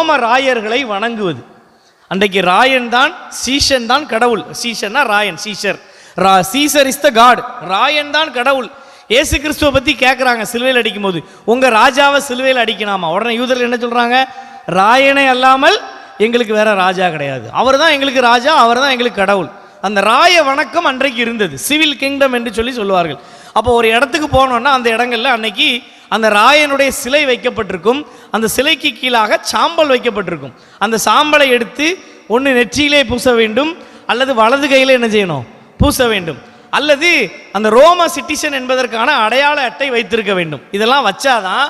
ரோம ராயர்களை வணங்குவது. அன்றைக்கு ராயன் தான், சீஷன் தான் கடவுள். சீஷன்னா ராயன், சீஷர். Caesar is the god. ராயன் தான் கடவுள். இயேசு கிறிஸ்துவை பற்றி கேட்குறாங்க சிலுவையில் அடிக்கும் போது, உங்கள் ராஜாவை சிலுவையில் அடிக்கணாமா? உடனே யூதர்கள் என்ன சொல்கிறாங்க? ராயனை அல்லாமல் எங்களுக்கு வேற ராஜா கிடையாது, அவர் தான் எங்களுக்கு ராஜா, அவர் தான் எங்களுக்கு கடவுள். அந்த ராய வணக்கம் அன்றைக்கு இருந்தது, சிவில் கிங்டம் என்று சொல்லுவார்கள். அப்போ ஒரு இடத்துக்கு போனோன்னா அந்த இடங்கள்ல அன்னைக்கு அந்த ராயனுடைய சிலை வைக்கப்பட்டிருக்கும். அந்த சிலைக்கு கீழாக சாம்பல் வைக்கப்பட்டிருக்கும். அந்த சாம்பலை எடுத்து ஒன்று நெற்றியிலே பூச வேண்டும், அல்லது வலது கையில் என்ன செய்யணும்? பூச வேண்டும். அல்லது அந்த ரோம சிட்டிசன் என்பதற்கான அடையாள அட்டை வைத்திருக்க வேண்டும். இதெல்லாம் வச்சாதான்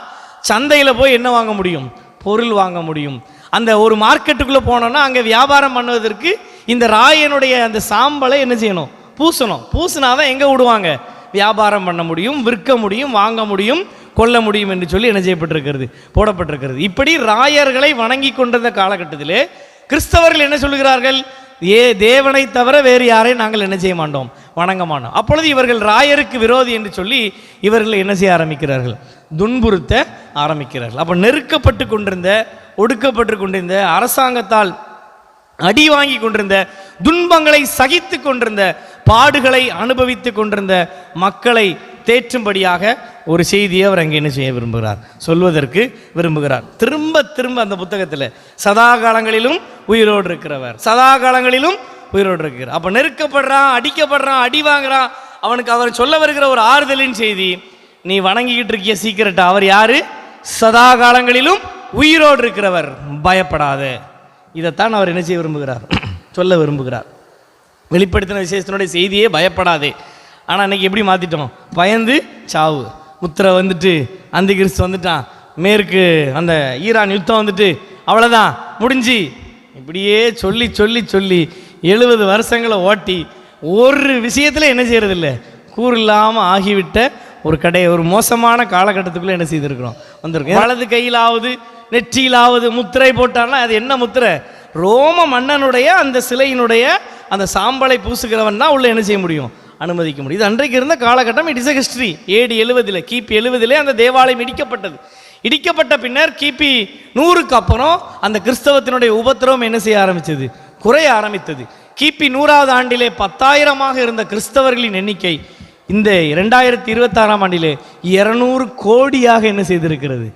சந்தையில் போய் என்ன வாங்க முடியும்? பொருள் வாங்க முடியும். அந்த ஒரு மார்க்கெட்டுக்குள்ளே போனோன்னா அங்கே வியாபாரம் பண்ணுவதற்கு இந்த ராயனுடைய அந்த சாம்பலை என்ன செய்யணும்? பூசணும். பூசினாதான் எங்கே விடுவாங்க? வியாபாரம் பண்ண முடியும், விற்க முடியும், வாங்க முடியும், கொள்ள முடியும் என்று சொல்லி என்ன செய்யப்பட்டிருக்கிறது? போடப்பட்டிருக்கிறது. இப்படி ராயர்களை வணங்கி கொண்டிருந்த காலகட்டத்திலே கிறிஸ்தவர்கள் என்ன சொல்லுகிறார்கள்? தேவனை தவிர வேறு யாரையும் நாங்கள் என்ன செய்ய மாட்டோம்? வணங்க மாட்டோம். அப்பொழுது இவர்கள் ராயருக்கு விரோதி என்று சொல்லி இவர்கள் என்ன செய்ய ஆரம்பிக்கிறார்கள்? துன்புறுத்த ஆரம்பிக்கிறார்கள். அப்போ நெருக்கப்பட்டு கொண்டிருந்த, ஒடுக்கப்பட்டு கொண்டிருந்த, அரசாங்கத்தால் அடி வாங்கி கொண்டிருந்த, துன்பங்களை சகித்து கொண்டிருந்த, பாடுகளை அனுபவித்து கொண்டிருந்த மக்களை தேற்றும்படியாக ஒரு செய்தியை அவர் அங்கே என்ன செய்ய விரும்புகிறார்? சொல்வதற்கு விரும்புகிறார். திரும்ப திரும்ப அந்த புத்தகத்தில் சதா காலங்களிலும் உயிரோடு இருக்கிறவர், சதா காலங்களிலும் உயிரோடு இருக்கிறார். அப்போ நெருக்கப்படுறான், அடிக்கப்படுறான், அடி வாங்குறான், அவனுக்கு அவர் சொல்ல வருகிற ஒரு ஆறுதலின் செய்தி, நீ வணங்கிக்கிட்டு இருக்கிய சீக்கிரட்டா, அவர் யாரு? சதா காலங்களிலும் உயிரோடு இருக்கிறவர், பயப்படாத. இதைத்தான் அவர் என்ன செய்ய விரும்புகிறார்? சொல்ல விரும்புகிறார். வெளிப்படுத்தின விசேஷத்தினுடைய செய்தியே பயப்படாதே. ஆனால் அன்றைக்கி எப்படி மாற்றிட்டோம்? பயந்து சாவு. முத்திரை வந்துட்டு, அந்தி கிறிஸ்து வந்துட்டான், மேற்கு அந்த ஈரான் யுத்தம் வந்துட்டு, அவ்வளோதான் முடிஞ்சு. இப்படியே சொல்லி சொல்லி சொல்லி 70 வருஷங்களை ஓட்டி ஒரு விஷயத்தில் என்ன செய்யறதில்லை? கூறு இல்லாமல் ஆகிவிட்ட ஒரு மோசமான காலகட்டத்துக்குள்ளே என்ன செய்திருக்கிறோம்? வந்திருக்கோம். வலது கையிலாவது நெற்றியிலாவது முத்திரை போட்டான்னா அது என்ன முத்திரை? ரோம மன்னனுடைய அந்த சிலையினுடைய அந்த சாம்பலை பூசுகிறவன் தான் உள்ள என்ன செய்ய முடியும்? அனுமதிக்க முடியும். இது அன்றைக்கு இருந்த காலகட்டம். It is a history. AD 70 கிபி 70 அந்த தேவாலயம் இடிக்கப்பட்டது. இடிக்கப்பட்ட பின்னர் கிபி 100க்கு அப்புறம் அந்த கிறிஸ்தவத்தினுடைய உபத்திரவம் என்ன செய்ய ஆரம்பித்தது? குறைய ஆரம்பித்தது. கிபி 100வது ஆண்டிலே 10,000 இருந்த கிறிஸ்தவர்களின் எண்ணிக்கை இந்த 2026ஆம் ஆண்டிலே 200 கோடியாக என்ன செய்திருக்கிறது?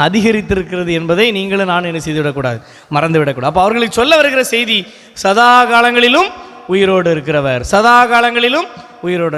அதிகரித்திருக்கிறது என்பதை நீங்களும் நான் என்ன செய்துவிடக்கூடாது, மறந்துவிடக்கூடாது. அப்போ அவர்களுக்கு சொல்ல வருகிற செய்தி, சதா காலங்களிலும் உயிரோடு இருக்கிறவர், சதா காலங்களிலும் உயிரோடு